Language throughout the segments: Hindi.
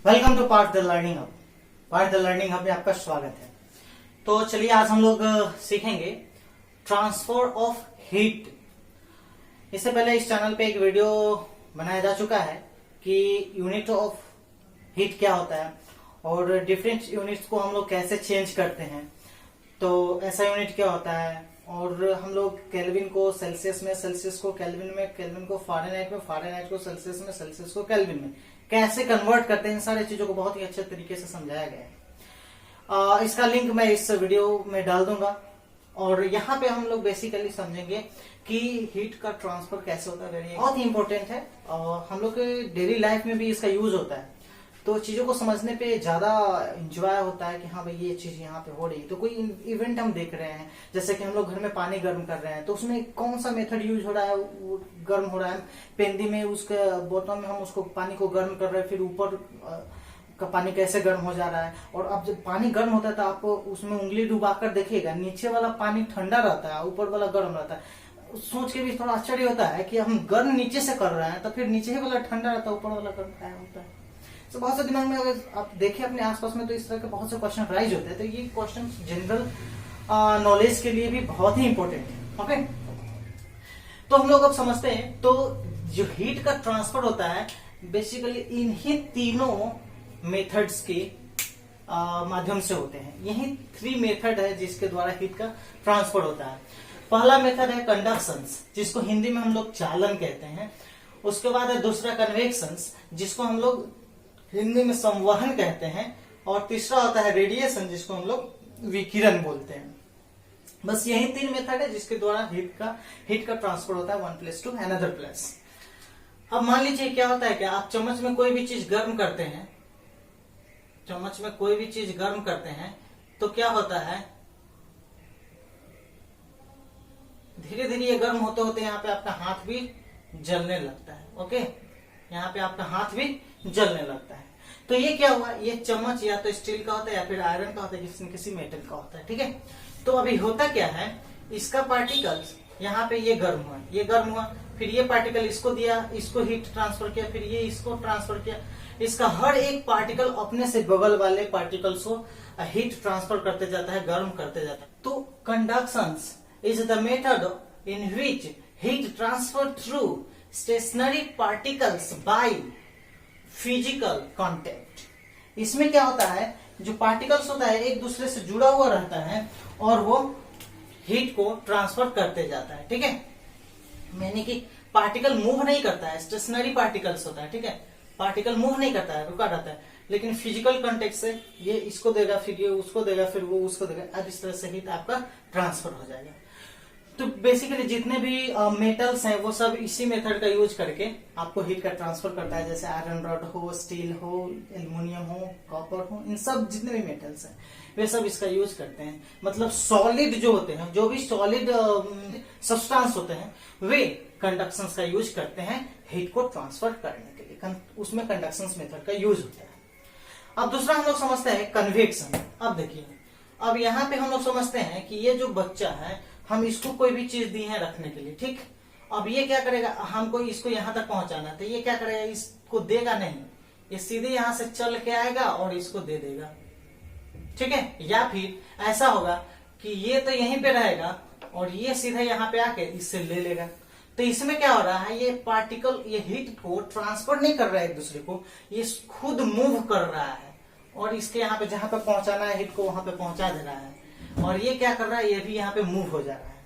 Welcome to part the learning hub. Part the learning hub में आपका स्वागत है। तो चलिए आज हम लोग सीखेंगे ट्रांसफर ऑफ हीट। इससे पहले इस चैनल पे एक वीडियो बनाया जा चुका है कि यूनिट ऑफ हीट क्या होता है और डिफरेंट यूनिट्स को हम लोग कैसे चेंज करते हैं। तो ऐसा यूनिट क्या होता है और हम लोग केल्विन को सेल्सियस में, सेल्सियस को केल्विन में, केल्विन को फारेनहाइट में, फारेनहाइट को सेल्सियस में, सेल्सियस को केल्विन में कैसे कन्वर्ट करते हैं, इन सारी चीजों को बहुत ही अच्छे तरीके से समझाया गया है। इसका लिंक मैं इस वीडियो में डाल दूंगा और यहाँ पे हम लोग बेसिकली समझेंगे कि हीट का ट्रांसफर कैसे होता है। बहुत ही इंपॉर्टेंट है और हम लोग के डेली लाइफ में भी इसका यूज होता है। तो चीजों को समझने पे ज्यादा इंजॉय होता है कि हाँ भाई ये चीज यहाँ पे हो रही है। तो कोई इवेंट हम देख रहे हैं, जैसे कि हम लोग घर में पानी गर्म कर रहे हैं, तो उसमें कौन सा मेथड यूज हो रहा है, वो गर्म हो रहा है। पेंदी में उसके बोतल में हम उसको पानी को गर्म कर रहे हैं, फिर ऊपर का पानी कैसे गर्म हो जा रहा है। और अब जब पानी गर्म होता है तो आप उसमें उंगली डुबाकर देखिएगा, नीचे वाला पानी ठंडा रहता है, ऊपर वाला गर्म रहता है। सोच के भी थोड़ा आश्चर्य होता है कि हम गर्म नीचे से कर रहे हैं तो फिर नीचे ही वाला ठंडा रहता है, ऊपर वाला गर्म क्या होता है। तो बहुत से दिमाग में अगर आप देखें अपने आसपास में तो इस तरह के बहुत से क्वेश्चन राइज होते हैं। तो ये क्वेश्चन जनरल नॉलेज के लिए भी बहुत ही इंपॉर्टेंट है। ओके, तो हम लोग अब समझते हैं। तो जो हीट का ट्रांसफर होता है बेसिकली इन्हीं तीनों मेथड्स के माध्यम से होते हैं। यही 3 मेथड है जिसके द्वारा हीट का ट्रांसफर होता है। पहला मेथड है कंडक्शन, जिसको हिंदी में हम लोग चालन कहते हैं। उसके बाद है दूसरा कन्वेक्शन, जिसको हम लोग हिंदी में संवहन कहते हैं। और तीसरा होता है रेडिएशन, जिसको हम लोग विकिरण बोलते हैं। बस यही 3 मेथड है जिसके द्वारा हीट का ट्रांसफर होता है one place to another place. अब मान लीजिए क्या होता है कि आप चम्मच में कोई भी चीज गर्म करते हैं, चम्मच में कोई भी चीज गर्म करते हैं तो क्या होता है, धीरे धीरे ये गर्म होते होते यहाँ पे आपका हाथ भी जलने लगता है। ओके, यहाँ पे आपका हाथ भी जलने लगता है। तो ये क्या हुआ, ये चम्मच या तो स्टील का होता है या फिर आयरन का होता है, किसी मेटल का होता है। ठीक है, तो अभी होता क्या है, इसका पार्टिकल्स यहाँ पे ये गर्म हुआ, ये गर्म हुआ, फिर ये पार्टिकल इसको दिया, इसको हीट ट्रांसफर किया, फिर ये इसको ट्रांसफर किया। इसका हर एक पार्टिकल अपने से बगल वाले पार्टिकल्स को हीट ट्रांसफर करते जाता है, गर्म करते जाता है। तो conduction is the method in which heat transfer through stationary particles by physical contact. इसमें क्या होता है, जो पार्टिकल्स होता है एक दूसरे से जुड़ा हुआ रहता है और वो हीट को ट्रांसफर करते जाता है। ठीक है, यानी कि पार्टिकल मूव नहीं करता है, स्टेशनरी पार्टिकल्स होता है। ठीक है, पार्टिकल मूव नहीं करता है, रुका रहता है। लेकिन फिजिकल कांटेक्ट से ये इसको देगा, फिर ये उसको देगा, फिर वो उसको देगा। अब इस तरह से हीट आपका ट्रांसफर हो जाएगा। तो बेसिकली जितने भी मेटल्स हैं वो सब इसी मेथड का यूज करके आपको हीट का ट्रांसफर करता है। जैसे आयरन रॉड हो, स्टील हो, एल्युमिनियम हो, कॉपर हो, इन सब जितने भी मेटल्स हैं वे सब इसका यूज करते हैं। मतलब सॉलिड जो होते हैं, जो भी सॉलिड सब्सटेंस होते हैं वे कंडक्शन का यूज करते हैं हीट को ट्रांसफर करने के लिए। उसमें कंडक्शन मेथड का यूज होता है। अब दूसरा हम लोग समझते हैं कन्वेक्शन। अब देखिए, अब यहाँ पे हम लोग समझते हैं कि ये जो बच्चा है, हम इसको कोई भी चीज दी है रखने के लिए। ठीक, अब ये क्या करेगा, हमको इसको यहां तक पहुंचाना है, तो ये क्या करेगा, इसको देगा नहीं, ये सीधे यहां से चल के आएगा और इसको दे देगा। ठीक है, या फिर ऐसा होगा कि ये तो यहीं पे रहेगा और ये सीधा यहाँ पे आके इससे ले लेगा। तो इसमें क्या हो रहा है, ये पार्टिकल ये हीट को ट्रांसफर नहीं कर रहा है एक दूसरे को, ये खुद मूव कर रहा है और इसके यहाँ पे जहां पे पहुंचाना है हीट को वहां पे पहुंचा दे रहा है। और ये क्या कर रहा है, ये भी यहाँ पे मूव हो जा रहा है।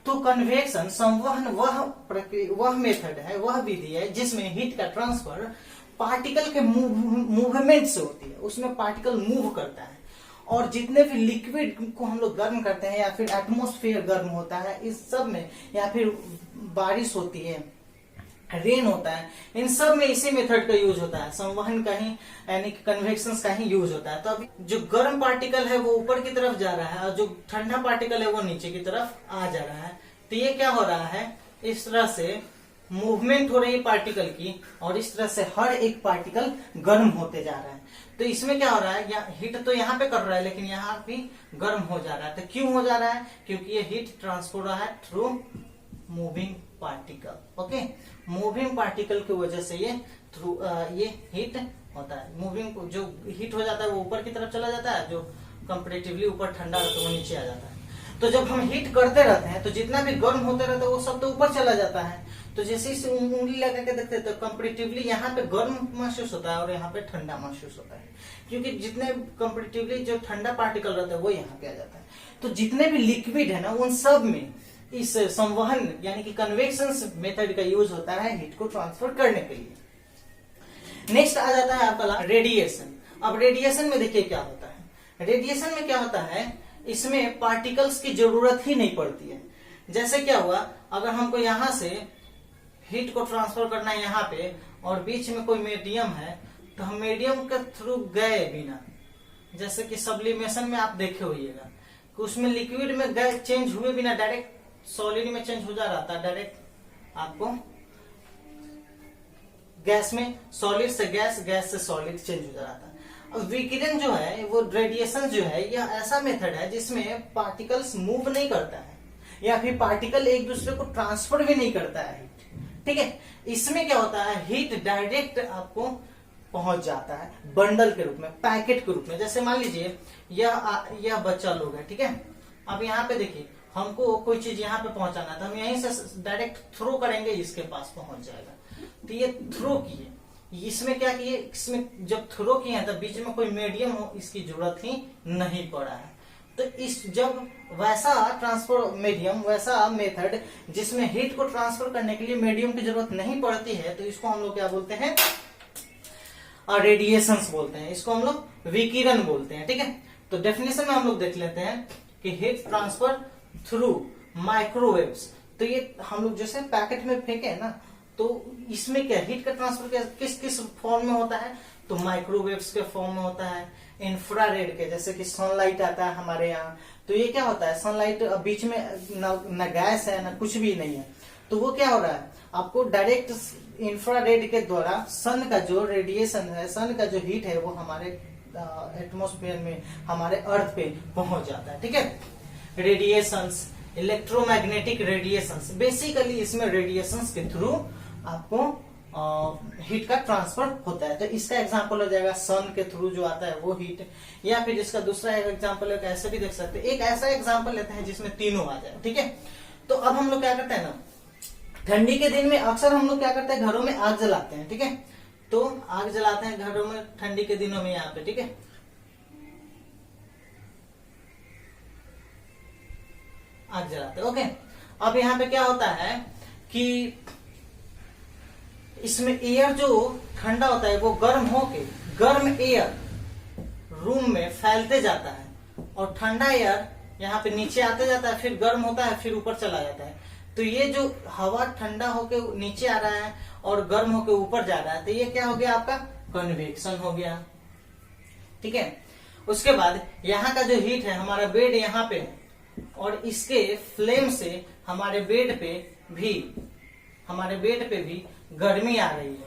तो कन्वेक्शन, संवहन, वह मेथड है, वह विधि है जिसमें हीट का ट्रांसफर पार्टिकल के मूवमेंट से होती है। उसमें पार्टिकल मूव करता है और जितने भी लिक्विड को हम लोग गर्म करते हैं या फिर एटमोस्फेयर गर्म होता है, इस सब में, या फिर बारिश होती है, रेन होता है, इन सब में इसी मेथड का यूज होता है। संवहन का ही यानी कि कन्वेक्शन का ही यूज होता है। तो अभी जो गर्म पार्टिकल है वो ऊपर की तरफ जा रहा है और जो ठंडा पार्टिकल है वो नीचे की तरफ आ जा रहा है। तो ये क्या हो रहा है, इस तरह से मूवमेंट हो रही है पार्टिकल की और इस तरह से हर एक पार्टिकल गर्म होते जा रहा है। तो इसमें क्या हो रहा है, हीट तो यहाँ पे कर रहा है लेकिन यहाँ भी गर्म हो जा रहा है। तो क्यों हो जा रहा है, क्योंकि ये हीट ट्रांसफर हो रहा है through moving particle. Okay, moving particle की वजह से ये हीट होता है। मूविंग जो हीट हो जाता है वो ऊपर की तरफ चला जाता है, जो कंपेरेटिवली ऊपर ठंडा रहता है वो नीचे आ जाता है। तो जब हम हीट करते रहते हैं तो जितना भी गर्म होते रहता है वो सब तो ऊपर चला जाता है। तो जैसे इसे उंगली लगा के देखते हैं तो कंपेरेटिवली यहाँ पे गर्म महसूस होता है और यहाँ पे ठंडा महसूस होता है, क्योंकि जितने कंपेरेटिवली जो ठंडा पार्टिकल रहता है वो यहाँ पे आ जाता है। तो जितने भी लिक्विड है ना उन सब में इस संवहन यानी कि कन्वेक्शन मेथड का यूज होता है हीट को ट्रांसफर करने के लिए। नेक्स्ट आ जाता है आपका रेडिएशन। अब रेडिएशन में देखिए क्या होता है। रेडिएशन में क्या होता है, इसमें पार्टिकल्स की जरूरत ही नहीं पड़ती है। जैसे क्या हुआ, अगर हमको यहां से हीट को ट्रांसफर करना है यहाँ पे और बीच में कोई मीडियम है तो हम मीडियम के थ्रू गए बिना, जैसे कि सब्लिमेशन में आप देखे होइएगा कि उसमें लिक्विड में गए चेंज हुए बिना डायरेक्ट सॉलिड में चेंज हो जा रहा था, डायरेक्ट आपको गैस में सॉलिड से गैस, गैस से सॉलिड चेंज हो जा रहा था। अब विकिरण जो है वो रेडिएशन जो है यह ऐसा मेथड है जिसमें पार्टिकल्स मूव नहीं करता है या फिर पार्टिकल एक दूसरे को ट्रांसफर भी नहीं करता है। ठीक है, इसमें क्या होता है, हीट डायरेक्ट आपको पहुंच जाता है बंडल के रूप में, पैकेट के रूप में। जैसे मान लीजिए यह बच्चा लोग है, ठीक है। अब यहाँ पे देखिए हमको कोई चीज यहाँ पे पहुंचाना था, हम यहीं से डायरेक्ट थ्रो करेंगे, इसके पास पहुंच जाएगा। तो ये थ्रो किए, इसमें क्या किए, इसमें जब थ्रो किए तब बीच में कोई मीडियम हो इसकी जरूरत ही नहीं पड़ा है। तो इस जब वैसा ट्रांसफर मीडियम, वैसा मेथड जिसमें हीट को ट्रांसफर करने के लिए मीडियम की जरूरत नहीं पड़ती है, तो इसको हम लोग क्या बोलते हैं, रेडिएशंस बोलते हैं, इसको हम लोग विकिरण बोलते हैं। ठीक है, तो डेफिनेशन में हम लोग देख लेते हैं कि हीट ट्रांसफर थ्रू माइक्रोवेव्स। तो ये हम लोग जैसे पैकेट में फेंके ना, तो इसमें क्या हीट का ट्रांसफर किस किस फॉर्म में होता है, तो माइक्रोवेव्स के फॉर्म में होता है, इंफ्रारेड के, जैसे कि सनलाइट आता है हमारे यहाँ। तो ये क्या होता है, सनलाइट बीच में न गैस है न कुछ भी नहीं है, तो वो क्या हो रहा है, आपको डायरेक्ट इंफ्रारेड के द्वारा सन का जो रेडिएशन है, सन का जो हीट है वो हमारे एटमॉस्फेयर में, हमारे अर्थ पे पहुंच जाता है। ठीक है, रेडिएशंस, इलेक्ट्रोमैग्नेटिक रेडिएशंस, बेसिकली इसमें रेडिएशंस के थ्रू आपको हीट का ट्रांसफर होता है। तो इसका एग्जांपल हो जाएगा सन के थ्रू जो आता है वो हीट, या फिर इसका दूसरा एक एग्जांपल है, ऐसे भी देख सकते हैं। एक ऐसा एग्जांपल लेते हैं जिसमें तीनों आ जाए। ठीक है, तो अब हम लोग क्या करते हैं ना, ठंडी के दिन में अक्सर हम लोग क्या करते हैं, घरों में आग जलाते हैं। ठीक है, तो आग जलाते हैं घरों में ठंडी के दिनों में यहाँ पे। ठीक है, आग जलाते हैं। ओके, अब यहाँ पे क्या होता है कि इसमें एयर जो ठंडा होता है वो गर्म होके, गर्म एयर रूम में फैलते जाता है और ठंडा एयर यहाँ पे नीचे आते जाता है, फिर गर्म होता है, फिर ऊपर चला जाता है। तो ये जो हवा ठंडा होके नीचे आ रहा है और गर्म होके ऊपर जा रहा है, तो ये क्या हो गया, आपका कन्वेक्शन हो गया। ठीक है, उसके बाद यहाँ का जो हीट है, हमारा बेड यहाँ पे है और इसके फ्लेम से हमारे बेड पे भी गर्मी आ रही है,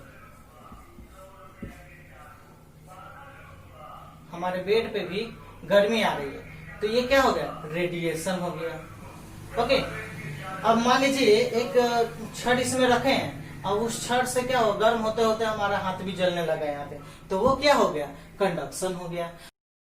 हमारे बेड पे भी गर्मी आ रही है। तो ये क्या हो गया, रेडिएशन हो गया। ओके, अब मान लीजिए एक छड़ इसमें रखे हैं, अब उस छड़ से क्या हो, गर्म होते होते हमारा हाथ भी जलने लगा यहाँ पे, तो वो क्या हो गया, कंडक्शन हो गया।